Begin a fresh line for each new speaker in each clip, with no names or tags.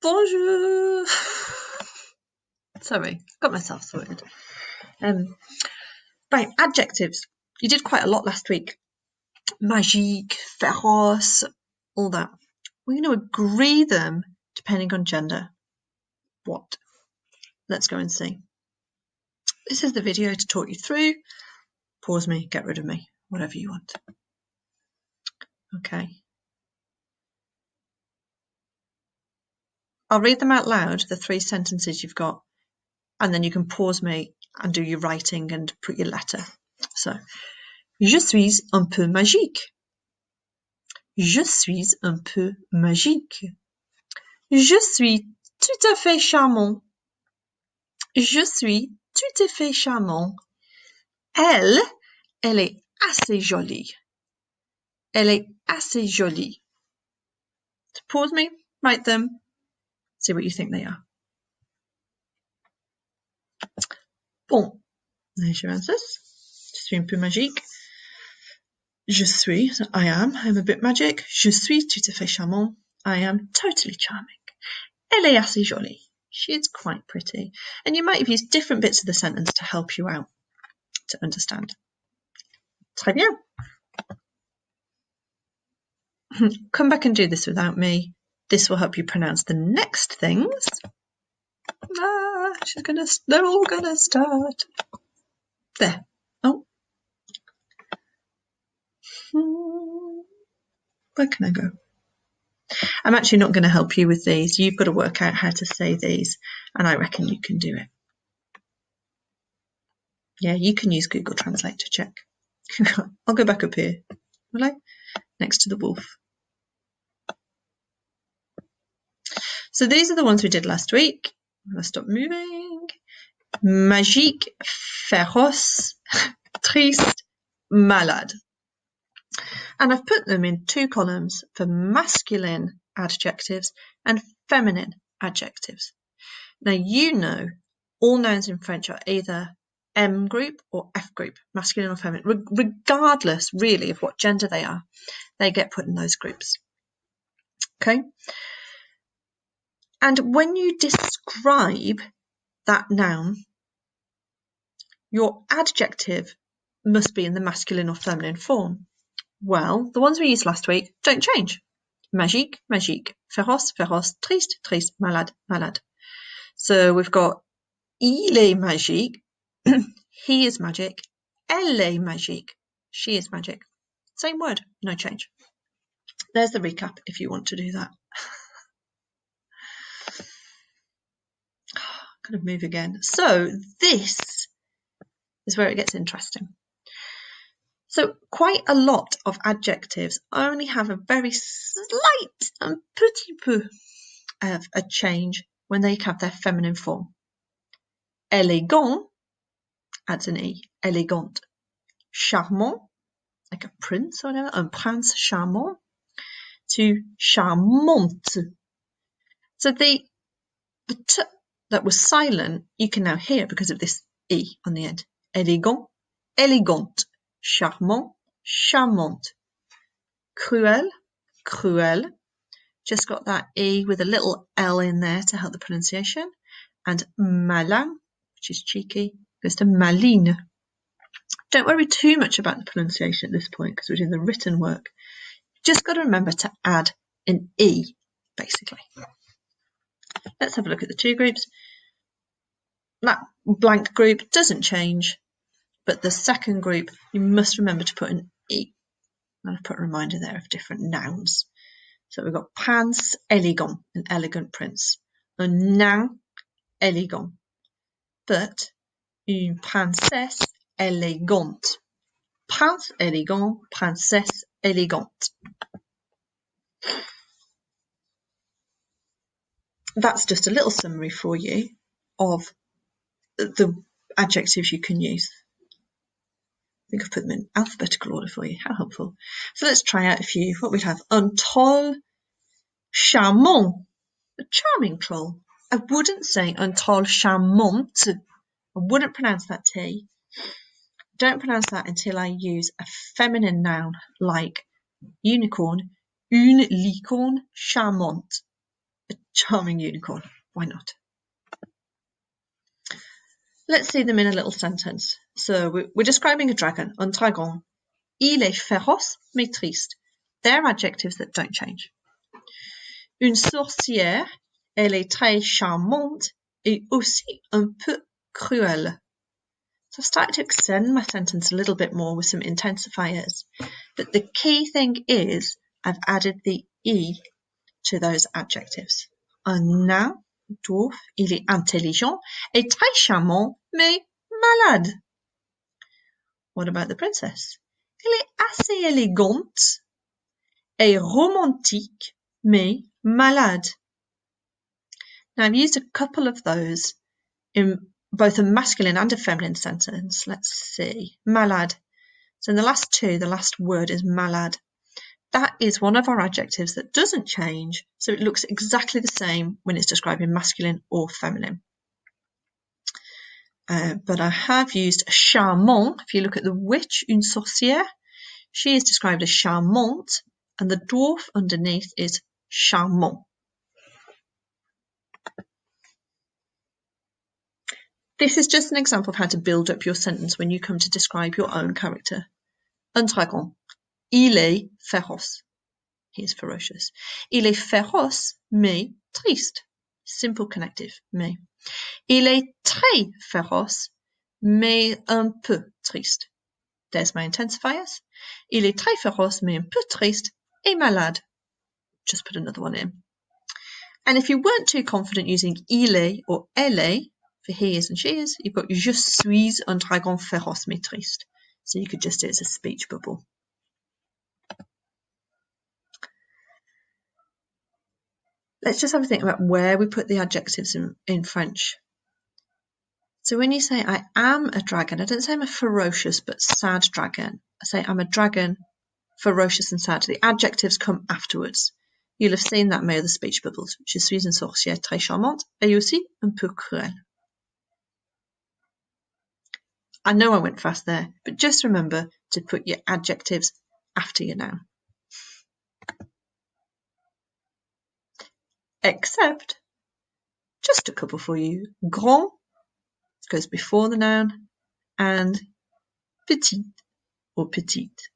Bonjour. Sorry, got myself sorted. Right, adjectives. You did quite a lot last week. Magique, féroce, all that. We're going to agree them depending on gender. What? Let's go and see. This is the video to talk you through. Pause me, get rid of me, whatever you want. Okay. I'll read them out loud, the 3 sentences you've got, and then you can pause me and do your writing and put your letter. So, je suis un peu magique. Je suis un peu magique. Je suis tout à fait charmant. Je suis tout à fait charmant. Elle est assez jolie. Elle est assez jolie. So pause me, write them, see what you think they are. Bon, there's your answers. Je suis un peu magique. Je suis, so I am, I'm a bit magic. Je suis tout à fait charmant. I am totally charming. Elle est assez jolie. She is quite pretty. And you might have used different bits of the sentence to help you out to understand. Très bien. Come back and do this without me. This will help you pronounce the next things. They're all gonna start. There. Oh. Where can I go? I'm actually not going to help you with these. You've got to work out how to say these, and I reckon you can do it. Yeah, you can use Google Translate to check. I'll go back up here, will I? Next to the wolf. So these are the ones we did last week. Let's stop moving. Magique, féroce, triste, malade. And I've put them in 2 columns for masculine adjectives and feminine adjectives. Now, you know all nouns in French are either M group or F group, masculine or feminine, regardless really of what gender they are, they get put in those groups. Okay? And when you describe that noun, your adjective must be in the masculine or feminine form. Well, the ones we used last week don't change. Magique, magique. Féroce, féroce. Triste, triste. Malade, malade. So we've got il est magique. He is magic. Elle est magique. She is magic. Same word, no change. There's the recap if you want to do that. Kind of move again. So this is where it gets interesting. So quite a lot of adjectives only have a very slight and petit peu of a change when they have their feminine form. Élégant adds an E, élégante. Charmant, like a prince or whatever, un prince charmant, to charmante. So the t that was silent, you can now hear because of this E on the end. Élégant, élégante. Charmant, charmante. Cruel, cruel. Just got that E with a little L in there to help the pronunciation. And malin, which is cheeky, goes to maline. Don't worry too much about the pronunciation at this point because we're doing the written work. Just got to remember to add an E, basically. Let's have a look at the 2 groups. That blank group doesn't change, but the second group, you must remember to put an E. And I've put a reminder there of different nouns. So we've got prince élégant, an elegant prince. Un nain élégant. But une princesse élégante. Prince élégant, princesse élégante. That's just a little summary for you of the adjectives you can use. I think I've put them in alphabetical order for you. How helpful. So let's try out a few. What we have. Un troll charmant. A charming troll. I wouldn't say un troll charmante. I wouldn't pronounce that T. Don't pronounce that until I use a feminine noun like unicorn. Une licorne charmante. A charming unicorn. Why not? Let's see them in a little sentence. So we're describing a dragon, un dragon. Il est féroce, mais triste. They're adjectives that don't change. Une sorcière, elle est très charmante et aussi un peu cruelle. So I've started to extend my sentence a little bit more with some intensifiers. But the key thing is I've added the E to those adjectives. Un nain, dwarf, il est intelligent et très charmant, mais malade. What about the princess? Elle est assez élégante et romantique, mais malade. Now I've used a couple of those in both a masculine and a feminine sentence. Let's see. Malade. So in the last two, the last word is malade. That is one of our adjectives that doesn't change, so it looks exactly the same when it's describing masculine or feminine. But I have used charmant. If you look at the witch, une sorcière, she is described as charmante, and the dwarf underneath is charmant. This is just an example of how to build up your sentence when you come to describe your own character. Un dragon. Il est féroce. He is ferocious. Il est féroce, mais triste. Simple connective, mais. Il est très féroce, mais un peu triste. There's my intensifiers. Il est très féroce, mais un peu triste et malade. Just put another one in. And if you weren't too confident using il est or elle est for he is and she is, you put je suis un dragon féroce mais triste. So you could just do it as a speech bubble. Let's just have a think about where we put the adjectives in French. So when you say I am a dragon, I don't say I'm a ferocious but sad dragon. I say I'm a dragon, ferocious and sad. The adjectives come afterwards. You'll have seen that made the speech bubbles. Je suis une sorcière très charmante et aussi un peu cruelle. I know I went fast there, but just remember to put your adjectives after your noun. Except, just a couple for you. Grand goes before the noun, and petite or petite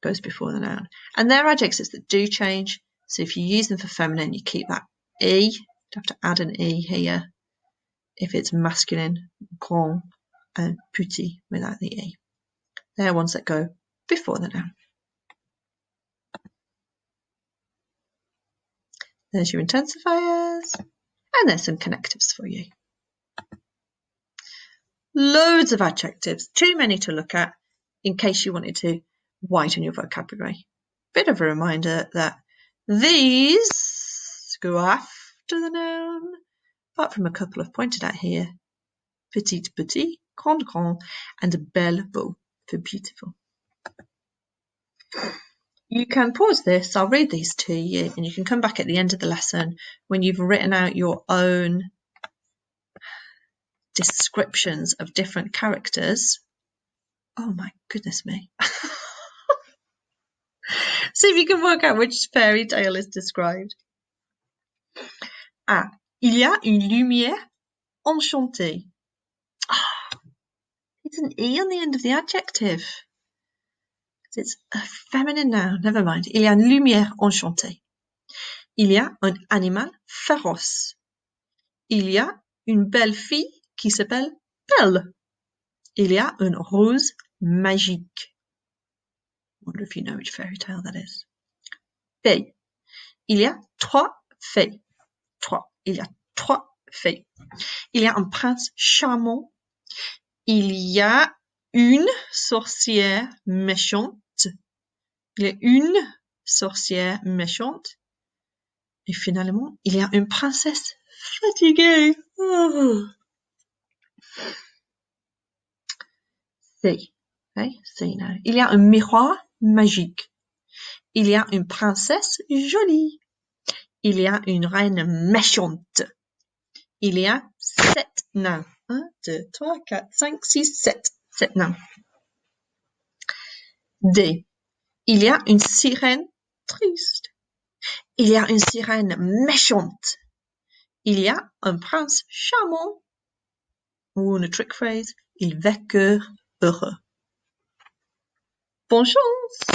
goes before the noun. And they're adjectives that do change, so if you use them for feminine, you keep that E. You have to add an E here. If it's masculine, grand, and petit without the E. They're ones that go before the noun. There's your intensifiers, and there's some connectives for you. Loads of adjectives, too many to look at in case you wanted to widen your vocabulary. Bit of a reminder that these go after the noun, apart from a couple I've pointed out here. Petite, petit, grand, grand, and belle, beau for beautiful. You can pause this, I'll read these to you, and you can come back at the end of the lesson when you've written out your own descriptions of different characters. Oh my goodness me. See if you can work out which fairy tale is described. Ah, il y a une lumière enchantée. Ah, it's an E on the end of the adjective. It's a feminine noun, never mind. Il y a une lumière enchantée. Il y a un animal féroce. Il y a une belle fille qui s'appelle Belle. Il y a une rose magique. Wonder if you know which fairy tale that is. Fée. Il y a trois fées. Trois. Il y a trois fées. Il y a un prince charmant. Il y a une sorcière méchante. Il y a une sorcière méchante. Et finalement, il y a une princesse fatiguée. Oh. C. Okay, C now. Il y a un miroir magique. Il y a une princesse jolie. Il y a une reine méchante. Il y a 7 nains. 1, 2, 3, 4, 5, 6, 7. 7 nains. D. Il y a une sirène triste. Il y a une sirène méchante. il y a un prince charmant. Ou une trick phrase, ils vécurent heureux. Bonne chance!